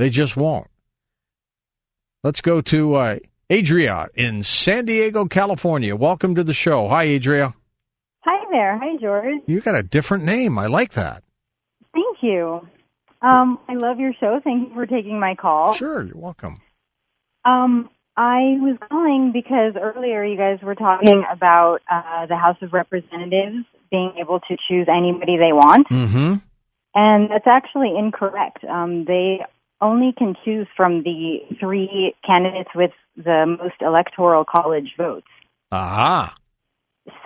They just won't. Let's go to Adria in San Diego, California. Welcome to the show. Hi, Adria. Hi there. Hi, George. You got a different name. I like that. Thank you. I love your show. Thank you for taking my call. Sure, you're welcome. I was calling because earlier you guys were talking about the House of Representatives being able to choose anybody they want. Mm-hmm. And that's actually incorrect. They only can choose from the 3 candidates with the most electoral college votes. Aha.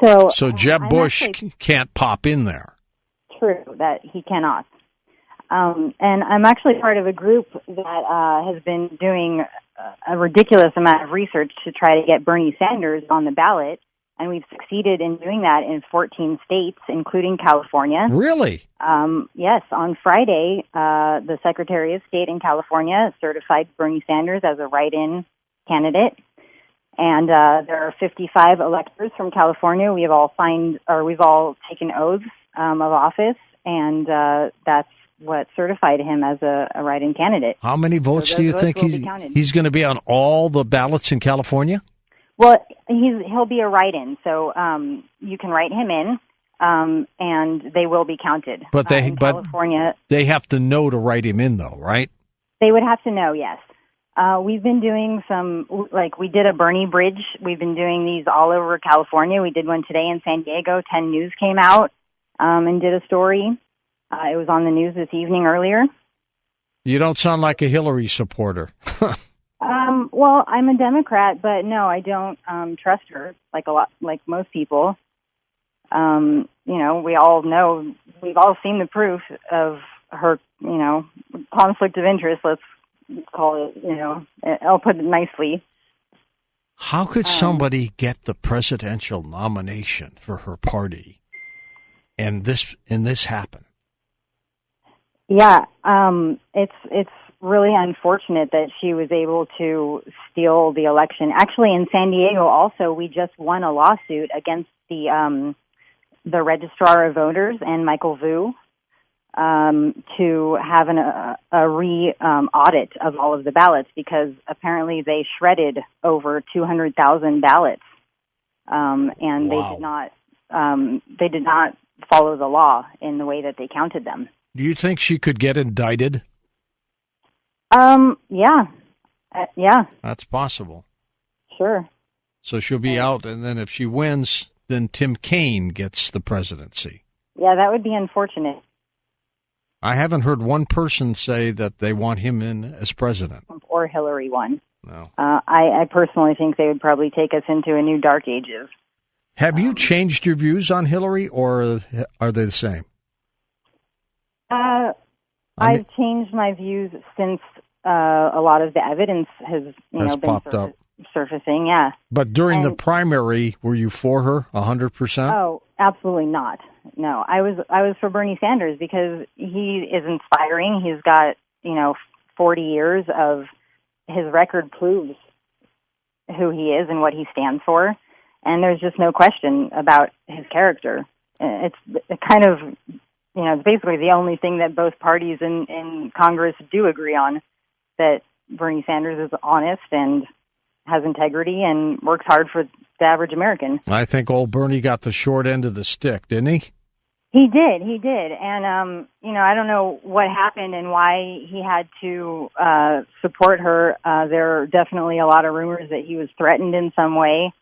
So Jeb Bush can't pop in there. True, that he cannot. And I'm actually part of a group that has been doing a ridiculous amount of research to try to get Bernie Sanders on the ballot, and we've succeeded in doing that in 14 states, including California. Really? Yes. On Friday, the Secretary of State in California certified Bernie Sanders as a write-in candidate, and there are 55 electors from California. We've all taken oaths of office, and that's what certified him as a write-in candidate. How many votes do you think he's going to be on all the ballots in California? Well, he'll be a write-in, so you can write him in, and they will be counted. But California, they have to know to write him in, though, right? They would have to know, yes. We've been doing we did a Bernie bridge. We've been doing these all over California. We did one today in San Diego. 10 News came out and did a story. It was on the news this evening earlier. You don't sound like a Hillary supporter. Well, I'm a Democrat, but no, I don't trust her like most people. We all know, we've all seen the proof of her, conflict of interest. Let's call it, I'll put it nicely. How could somebody get the presidential nomination for her party and this happen? Yeah, it's really unfortunate that she was able to steal the election. Actually, in San Diego, also, we just won a lawsuit against the Registrar of Voters and Michael Vu to have a re-audit of all of the ballots, because apparently they shredded over 200,000 ballots, and Wow. they did not follow the law in the way that they counted them. Do you think she could get indicted? Yeah. Yeah. That's possible. Sure. So she'll be out, and then if she wins, then Tim Kaine gets the presidency. Yeah, that would be unfortunate. I haven't heard one person say that they want him in as president. Or Hillary won. No. I personally think they would probably take us into a new dark ages. Have you changed your views on Hillary, or are they the same? I've changed my views since a lot of the evidence has been popped up. Surfacing. Yeah. But during the primary, were you for her 100%? Oh, absolutely not. No, I was for Bernie Sanders because he is inspiring. He's got 40 years of his record proves who he is and what he stands for, and there's just no question about his character. It's kind of it's basically the only thing that both parties in Congress do agree on, that Bernie Sanders is honest and has integrity and works hard for the average American. I think old Bernie got the short end of the stick, didn't he? He did. And, I don't know what happened and why he had to support her. There are definitely a lot of rumors that he was threatened in some way.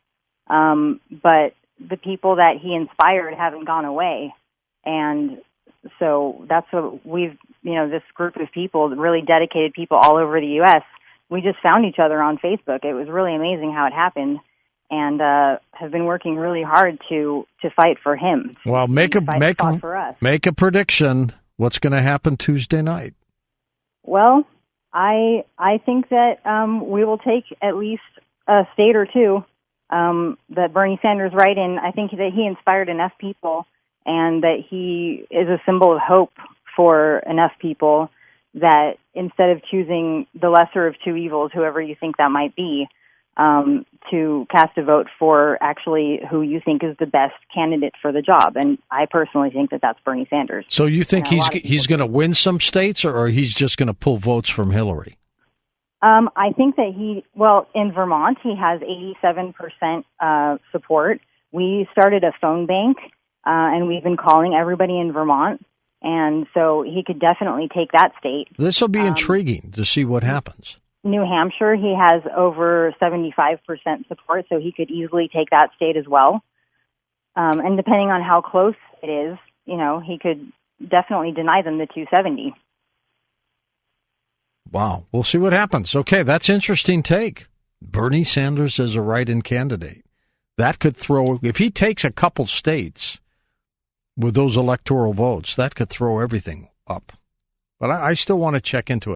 But the people that he inspired haven't gone away. And so that's what we've, this group of people, really dedicated people all over the U.S., we just found each other on Facebook. It was really amazing how it happened, and have been working really hard to fight for him. Well, make a prediction. What's going to happen Tuesday night? Well, I think that we will take at least a state or two that Bernie Sanders write-in. I think that he inspired enough people, and that he is a symbol of hope for enough people, that instead of choosing the lesser of two evils, whoever you think that might be, to cast a vote for actually who you think is the best candidate for the job. And I personally think that that's Bernie Sanders. So you think he's going to win some states, or he's just going to pull votes from Hillary? I think that in Vermont, he has 87% support. We started a phone bank, and we've been calling everybody in Vermont. And so he could definitely take that state. This will be intriguing to see what happens. New Hampshire, he has over 75% support, so he could easily take that state as well. And depending on how close it is, he could definitely deny them the 270. Wow. We'll see what happens. Okay, that's interesting take. Bernie Sanders as a write-in candidate. That could throw, if he takes a couple states with those electoral votes, that could throw everything up. But I still want to check into it.